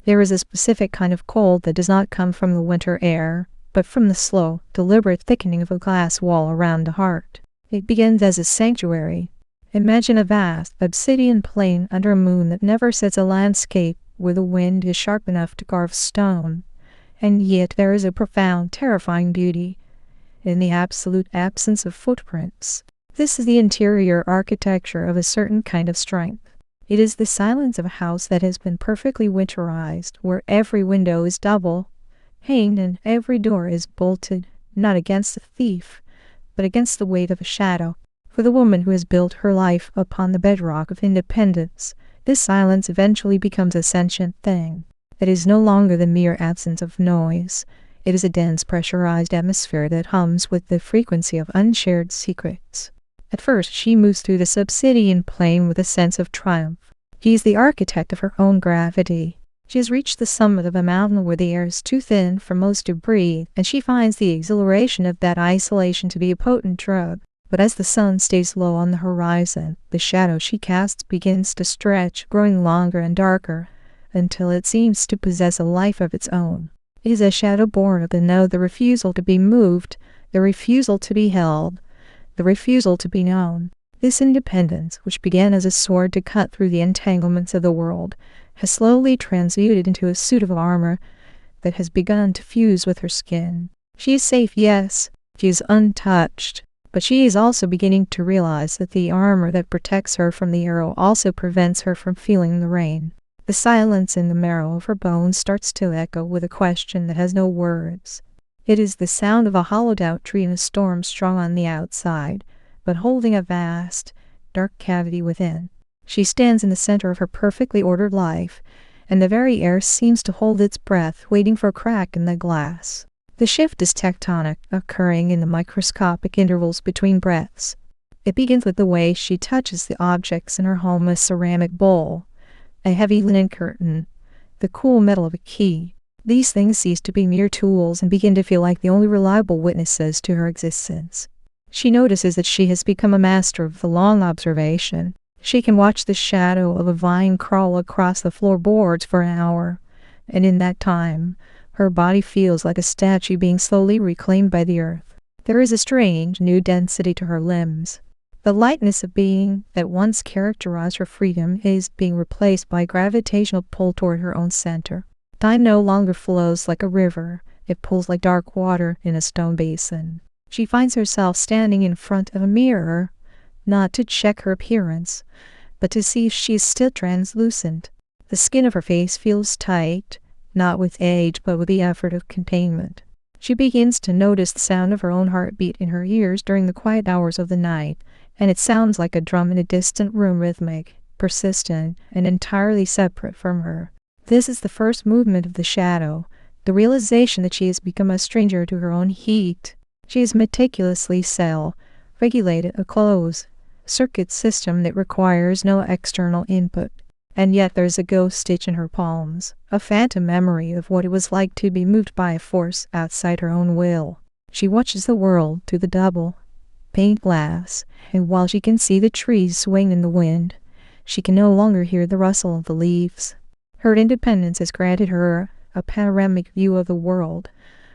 There is a specific kind of cold that does not come from the winter air, but from the slow, deliberate thickening of a glass wall around the heart. It begins as a sanctuary. Imagine a vast, obsidian plain under a moon that never sets, a landscape where the wind is sharp enough to carve stone, and yet there is a profound, terrifying beauty in the absolute absence of footprints. This is the interior architecture of a certain kind of strength. It is the silence of a house that has been perfectly winterized, where every window is double hanged and every door is bolted, not against the thief, but against the weight of a shadow. For the woman who has built her life upon the bedrock of independence, this silence eventually becomes a sentient thing. It is no longer the mere absence of noise. It is a dense, pressurized atmosphere that hums with the frequency of unshared secrets. At first, she moves through this obsidian plain with a sense of triumph. She is the architect of her own gravity. She has reached the summit of a mountain where the air is too thin for most to breathe, and she finds the exhilaration of that isolation to be a potent drug. But as the sun stays low on the horizon, the shadow she casts begins to stretch, growing longer and darker, until it seems to possess a life of its own. It is a shadow born of the refusal to be moved, the refusal to be held, the refusal to be known. This independence, which began as a sword to cut through the entanglements of the world, has slowly transmuted into a suit of armor that has begun to fuse with her skin. She is safe, yes, she is untouched, but she is also beginning to realize that the armor that protects her from the arrow also prevents her from feeling the rain. The silence in the marrow of her bones starts to echo with a question that has no words. It is the sound of a hollowed-out tree in a storm, strong on the outside, but holding a vast, dark cavity within. She stands in the center of her perfectly ordered life, and the very air seems to hold its breath, waiting for a crack in the glass. The shift is tectonic, occurring in the microscopic intervals between breaths. It begins with the way she touches the objects in her home: a ceramic bowl, a heavy linen curtain, the cool metal of a key. These things cease to be mere tools and begin to feel like the only reliable witnesses to her existence. She notices that she has become a master of the long observation. She can watch the shadow of a vine crawl across the floorboards for an hour, and in that time, her body feels like a statue being slowly reclaimed by the earth. There is a strange, new density to her limbs. The lightness of being that once characterized her freedom is being replaced by a gravitational pull toward her own center. Time no longer flows like a river. It pulls like dark water in a stone basin. She finds herself standing in front of a mirror, not to check her appearance, but to see if she is still translucent. The skin of her face feels tight, not with age, but with the effort of containment. She begins to notice the sound of her own heartbeat in her ears during the quiet hours of the night, and it sounds like a drum in a distant room, rhythmic, persistent, and entirely separate from her. This is the first movement of the shadow, the realization that she has become a stranger to her own heat. She has meticulously regulated a closed circuit system that requires no external input. And yet there is a ghost stitch in her palms, a phantom memory of what it was like to be moved by a force outside her own will. She watches the world through the double pane glass, and while she can see the trees swing in the wind, she can no longer hear the rustle of the leaves. Her independence has granted her a panoramic view of the world,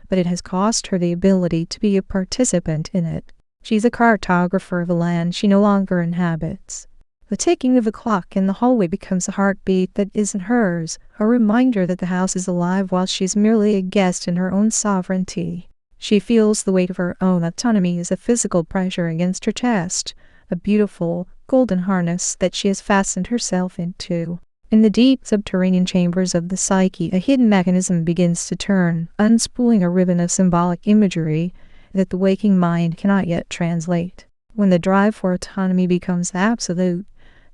but it has cost her the ability to be a participant in it. She is a cartographer of a land she no longer inhabits. The ticking of the clock in the hallway becomes a heartbeat that isn't hers, a reminder that the house is alive while she is merely a guest in her own sovereignty. She feels the weight of her own autonomy as a physical pressure against her chest, a beautiful, golden harness that she has fastened herself into. In the deep subterranean chambers of the psyche, a hidden mechanism begins to turn, unspooling a ribbon of symbolic imagery that the waking mind cannot yet translate. When the drive for autonomy becomes absolute,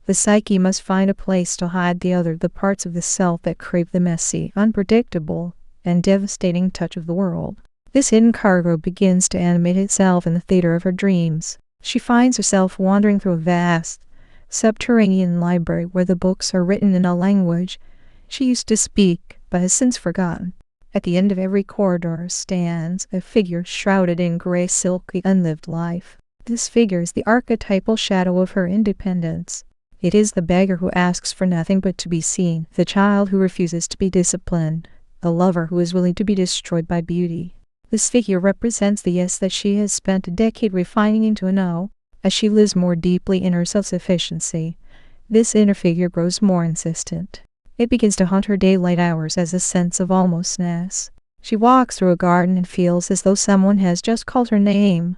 the psyche must find a place to hide the parts of the self that crave the messy, unpredictable, and devastating touch of the world. This hidden cargo begins to animate itself in the theater of her dreams. She finds herself wandering through a vast, subterranean library where the books are written in a language she used to speak but has since forgotten. At the end of every corridor stands a figure shrouded in gray silky unlived life. This figure is the archetypal shadow of her independence. It is the beggar who asks for nothing but to be seen, the child who refuses to be disciplined, the lover who is willing to be destroyed by beauty. This figure represents the yes that she has spent a decade refining into a no. As she lives more deeply in her self-sufficiency, this inner figure grows more insistent. It begins to haunt her daylight hours as a sense of almostness. She walks through a garden and feels as though someone has just called her name,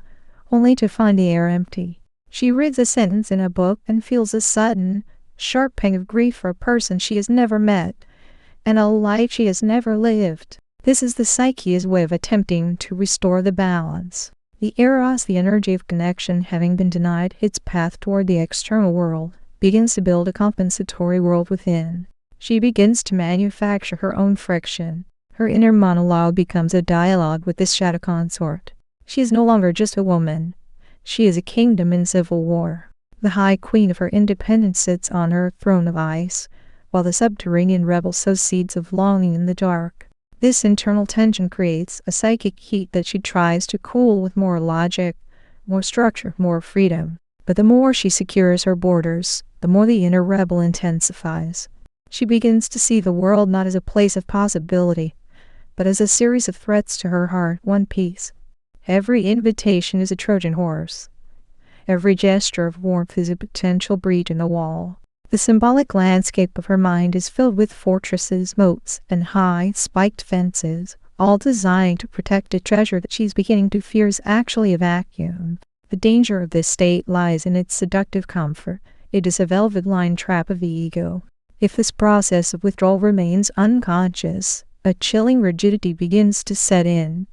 only to find the air empty. She reads a sentence in a book and feels a sudden, sharp pang of grief for a person she has never met, and a life she has never lived. This is the psyche's way of attempting to restore the balance. The Eros, the energy of connection, having been denied its path toward the external world, begins to build a compensatory world within. She begins to manufacture her own friction. Her inner monologue becomes a dialogue with this shadow consort. She is no longer just a woman. She is a kingdom in civil war. The high queen of her independence sits on her throne of ice, while the subterranean rebel sows seeds of longing in the dark. This internal tension creates a psychic heat that she tries to cool with more logic, more structure, more freedom. But the more she secures her borders, the more the inner rebel intensifies. She begins to see the world not as a place of possibility, but as a series of threats to her heart, one piece. Every invitation is a Trojan horse. Every gesture of warmth is a potential breach in the wall. The symbolic landscape of her mind is filled with fortresses, moats, and high, spiked fences, all designed to protect a treasure that she's beginning to fear is actually a vacuum. The danger of this state lies in its seductive comfort. It is a velvet-lined trap of the ego. If this process of withdrawal remains unconscious, a chilling rigidity begins to set in,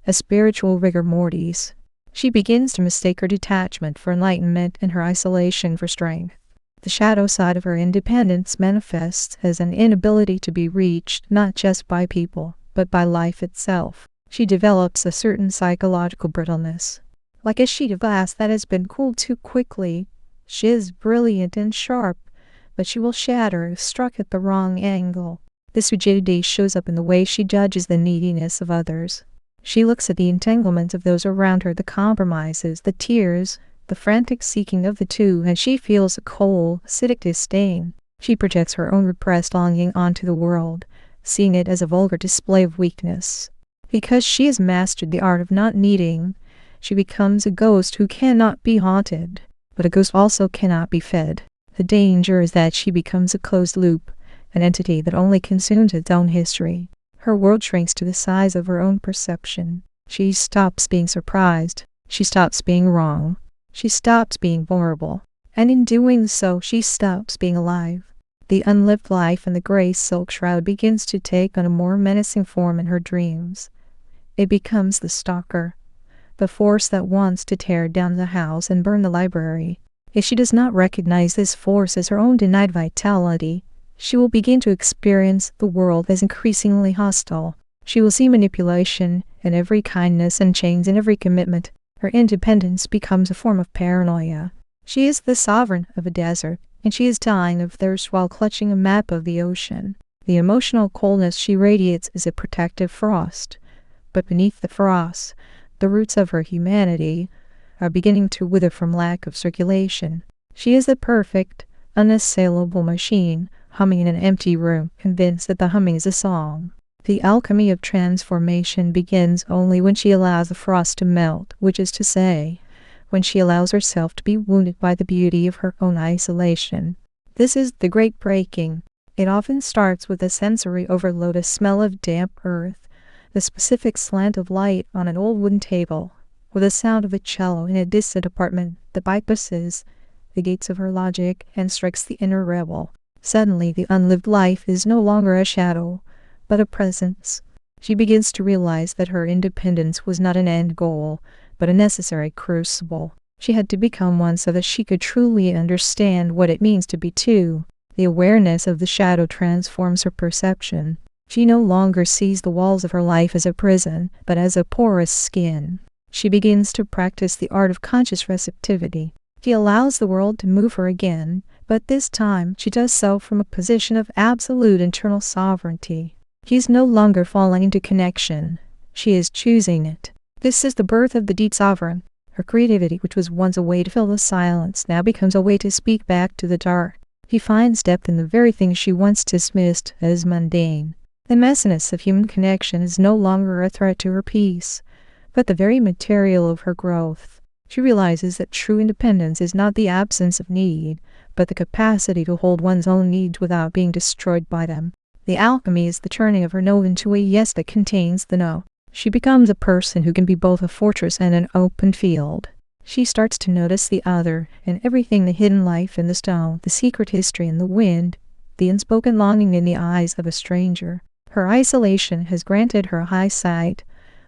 a spiritual rigor mortis. She begins to mistake her detachment for enlightenment and her isolation for strength. The shadow side of her independence manifests as an inability to be reached not just by people, but by life itself. She develops a certain psychological brittleness. Like a sheet of glass that has been cooled too quickly, she is brilliant and sharp, but she will shatter if struck at the wrong angle. This rigidity shows up in the way she judges the neediness of others. She looks at the entanglement of those around her, the compromises, the tears, the frantic seeking of the two, and she feels a cold, acidic disdain. She projects her own repressed longing onto the world, seeing it as a vulgar display of weakness. Because she has mastered the art of not needing, she becomes a ghost who cannot be haunted, but a ghost also cannot be fed. The danger is that she becomes a closed loop, an entity that only consumes its own history. Her world shrinks to the size of her own perception. She stops being surprised. She stops being wrong. She stops being vulnerable. And in doing so, she stops being alive. The unlived life in the gray silk shroud begins to take on a more menacing form in her dreams. It becomes the stalker, the force that wants to tear down the house and burn the library. If she does not recognize this force as her own denied vitality, she will begin to experience the world as increasingly hostile. She will see manipulation in every kindness and chains in every commitment. Her independence becomes a form of paranoia. She is the sovereign of a desert, and she is dying of thirst while clutching a map of the ocean. The emotional coldness she radiates is a protective frost. But beneath the frost, the roots of her humanity are beginning to wither from lack of circulation. She is the perfect, unassailable machine, humming in an empty room, convinced that the humming is a song. The alchemy of transformation begins only when she allows the frost to melt, which is to say, when she allows herself to be wounded by the beauty of her own isolation. This is the great breaking. It often starts with a sensory overload, a smell of damp earth, the specific slant of light on an old wooden table, or the sound of a cello in a distant apartment that bypasses the gates of her logic and strikes the inner rebel. Suddenly, the unlived life is no longer a shadow, but a presence. She begins to realize that her independence was not an end goal, but a necessary crucible. She had to become one so that she could truly understand what it means to be two. The awareness of the shadow transforms her perception. She no longer sees the walls of her life as a prison, but as a porous skin. She begins to practice the art of conscious receptivity. She allows the world to move her again, but this time she does so from a position of absolute internal sovereignty. She is no longer falling into connection. She is choosing it. This is the birth of the deep sovereign. Her creativity, which was once a way to fill the silence, now becomes a way to speak back to the dark. He finds depth in the very things she once dismissed as mundane. The messiness of human connection is no longer a threat to her peace, but the very material of her growth. She realizes that true independence is not the absence of need, but the capacity to hold one's own needs without being destroyed by them. The alchemy is the turning of her no into a yes that contains the no. She becomes a person who can be both a fortress and an open field. She starts to notice the other, and everything: the hidden life in the stone, the secret history in the wind, the unspoken longing in the eyes of a stranger. Her isolation has granted her high sight,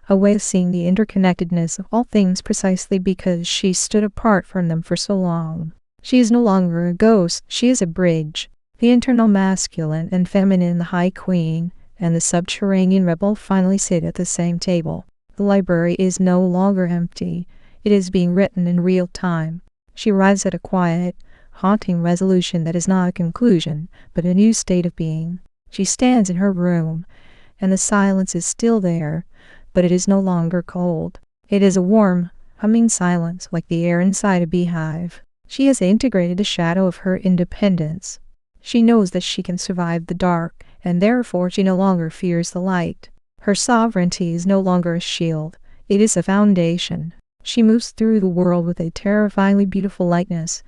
a way of seeing the interconnectedness of all things precisely because she stood apart from them for so long. She is no longer a ghost, she is a bridge. The internal masculine and feminine, the high queen, and the subterranean rebel finally sit at the same table. The library is no longer empty. It is being written in real time. She arrives at a quiet, haunting resolution that is not a conclusion, but a new state of being. She stands in her room, and the silence is still there, but it is no longer cold. It is a warm, humming silence like the air inside a beehive. She has integrated the shadow of her independence. She knows that she can survive the dark, and therefore she no longer fears the light. Her sovereignty is no longer a shield. It is a foundation. She moves through the world with a terrifyingly beautiful lightness,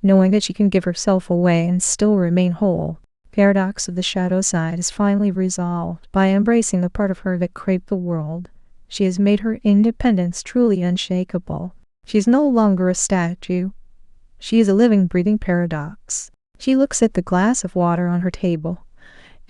knowing that she can give herself away and still remain whole. Paradox of the shadow side is finally resolved. By embracing the part of her that craved the world, she has made her independence truly unshakable. She is no longer a statue. She is a living, breathing paradox. She looks at the glass of water on her table,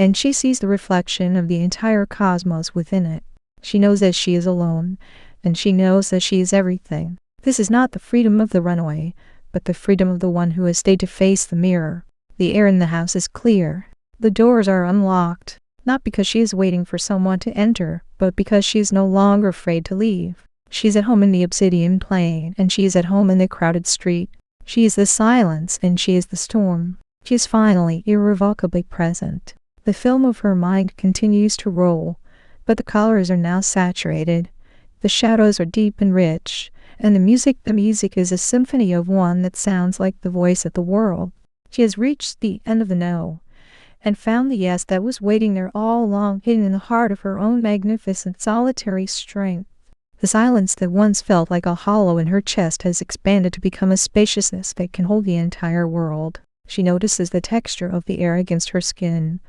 and she sees the reflection of the entire cosmos within it. She knows that she is alone, and she knows that she is everything. This is not the freedom of the runaway, but the freedom of the one who has stayed to face the mirror. The air in the house is clear. The doors are unlocked, not because she is waiting for someone to enter, but because she is no longer afraid to leave. She is at home in the obsidian plain, and she is at home in the crowded street. She is the silence, and she is the storm. She is finally irrevocably present. The film of her mind continues to roll, but the colors are now saturated. The shadows are deep and rich, and the music is a symphony of one that sounds like the voice of the world. She has reached the end of the no, and found the yes that was waiting there all along, hidden in the heart of her own magnificent solitary strength. The silence that once felt like a hollow in her chest has expanded to become a spaciousness that can hold the entire world. She notices the texture of the air against her skin,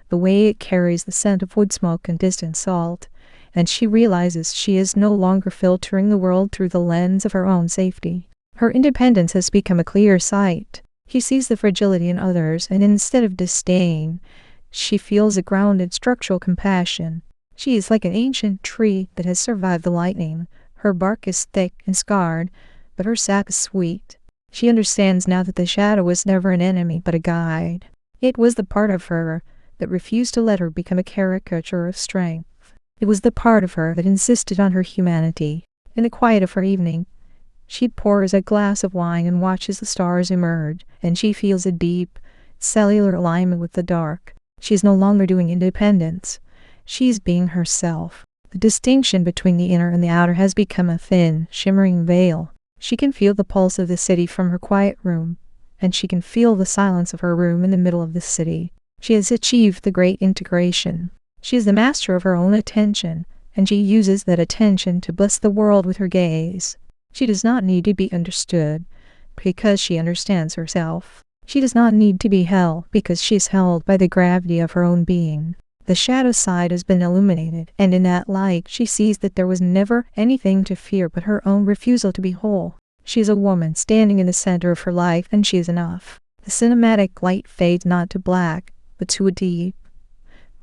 the way it carries the scent of wood smoke and distant salt, and she realizes she is no longer filtering the world through the lens of her own safety. Her independence has become a clear sight. She sees the fragility in others, and instead of disdain, she feels a grounded structural compassion. She is like an ancient tree that has survived the lightning. Her bark is thick and scarred, but her sap is sweet. She understands now that the shadow was never an enemy, but a guide. It was the part of her that refused to let her become a caricature of strength. It was the part of her that insisted on her humanity. In the quiet of her evening, she pours a glass of wine and watches the stars emerge, and she feels a deep, cellular alignment with the dark. She is no longer doing independence. She is being herself. The distinction between the inner and the outer has become a thin, shimmering veil. She can feel the pulse of the city from her quiet room, and she can feel the silence of her room in the middle of the city. She has achieved the great integration. She is the master of her own attention, and she uses that attention to bless the world with her gaze. She does not need to be understood, because she understands herself. She does not need to be held, because she is held by the gravity of her own being. The shadow side has been illuminated, and in that light she sees that there was never anything to fear but her own refusal to be whole. She is a woman standing in the center of her life, and she is enough. The cinematic light fades not to black, but to a deep,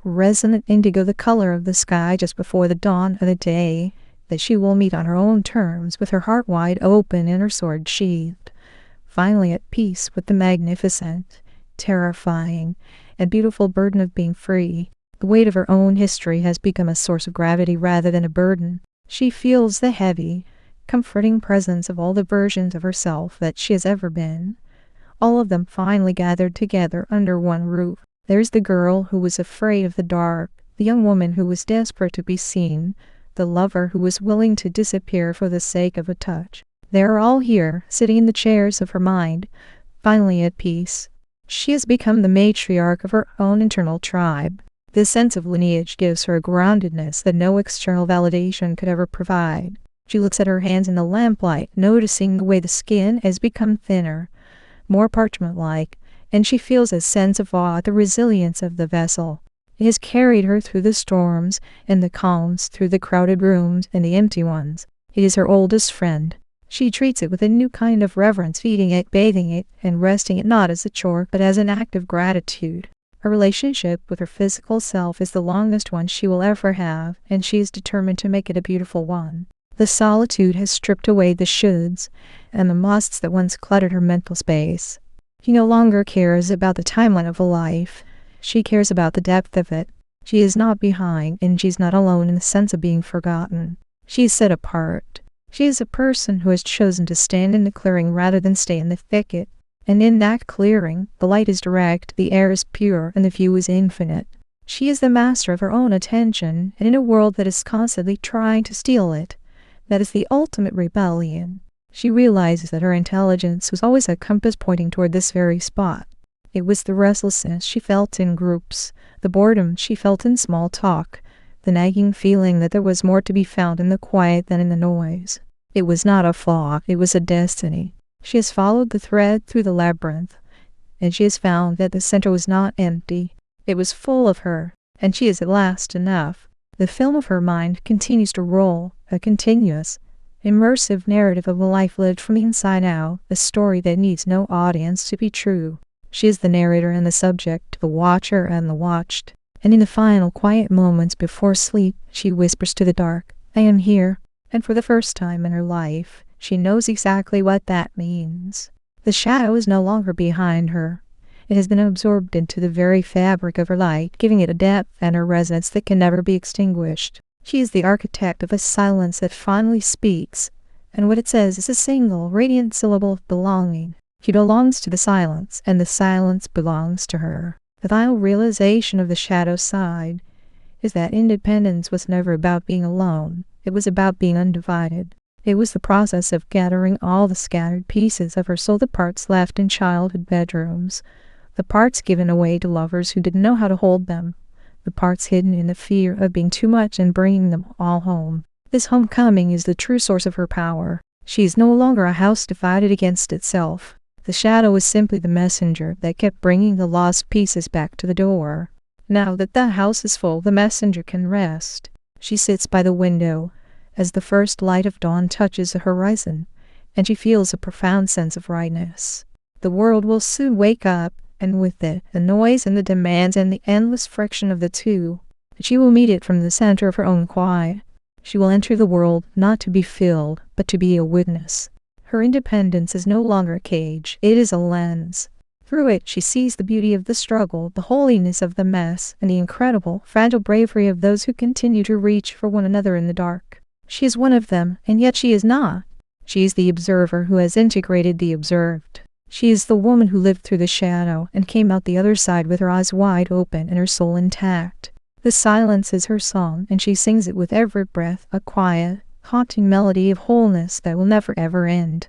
resonant indigo, the color of the sky just before the dawn of the day that she will meet on her own terms, with her heart wide open and her sword sheathed, finally at peace with the magnificent, terrifying, and beautiful burden of being free. The weight of her own history has become a source of gravity rather than a burden. She feels the heavy, comforting presence of all the versions of herself that she has ever been, all of them finally gathered together under one roof. There's the girl who was afraid of the dark, the young woman who was desperate to be seen, the lover who was willing to disappear for the sake of a touch. They are all here, sitting in the chairs of her mind, finally at peace. She has become the matriarch of her own internal tribe. This sense of lineage gives her a groundedness that no external validation could ever provide. She looks at her hands in the lamplight, noticing the way the skin has become thinner, more parchment-like, and she feels a sense of awe at the resilience of the vessel. It has carried her through the storms and the calms, through the crowded rooms and the empty ones. It is her oldest friend. She treats it with a new kind of reverence, feeding it, bathing it, and resting it not as a chore, but as an act of gratitude. Her relationship with her physical self is the longest one she will ever have, and she is determined to make it a beautiful one. The solitude has stripped away the shoulds and the musts that once cluttered her mental space. She no longer cares about the timeline of a life. She cares about the depth of it. She is not behind, and she's not alone in the sense of being forgotten. She is set apart. She is a person who has chosen to stand in the clearing rather than stay in the thicket. And in that clearing, the light is direct, the air is pure, and the view is infinite. She is the master of her own attention, and in a world that is constantly trying to steal it, that is the ultimate rebellion. She realizes that her intelligence was always a compass pointing toward this very spot. It was the restlessness she felt in groups, the boredom she felt in small talk, the nagging feeling that there was more to be found in the quiet than in the noise. It was not a flaw, it was a destiny. She has followed the thread through the labyrinth, and she has found that the center was not empty. It was full of her, and she is at last enough. The film of her mind continues to roll, a continuous, immersive narrative of a life lived from the inside out, a story that needs no audience to be true. She is the narrator and the subject, the watcher and the watched. And in the final quiet moments before sleep, she whispers to the dark, "I am here." And for the first time in her life, she knows exactly what that means. The shadow is no longer behind her. It has been absorbed into the very fabric of her light, giving it a depth and a resonance that can never be extinguished. She is the architect of a silence that finally speaks, and what it says is a single, radiant syllable of belonging. She belongs to the silence, and the silence belongs to her. The final realization of the shadow side is that independence was never about being alone. It was about being undivided. It was the process of gathering all the scattered pieces of her soul, the parts left in childhood bedrooms, the parts given away to lovers who didn't know how to hold them, the parts hidden in the fear of being too much and bringing them all home. This homecoming is the true source of her power. She is no longer a house divided against itself. The shadow is simply the messenger that kept bringing the lost pieces back to the door. Now that the house is full, the messenger can rest. She sits by the window as the first light of dawn touches the horizon, and she feels a profound sense of rightness. The world will soon wake up, and with it, the noise and the demands and the endless friction of the two. She will meet it from the center of her own quiet. She will enter the world not to be filled, but to be a witness. Her independence is no longer a cage, it is a lens. Through it she sees the beauty of the struggle, the holiness of the mess, and the incredible, fragile bravery of those who continue to reach for one another in the dark. She is one of them, and yet she is not. She is the observer who has integrated the observed. She is the woman who lived through the shadow and came out the other side with her eyes wide open and her soul intact. The silence is her song, and she sings it with every breath, a quiet, haunting melody of wholeness that will never ever end.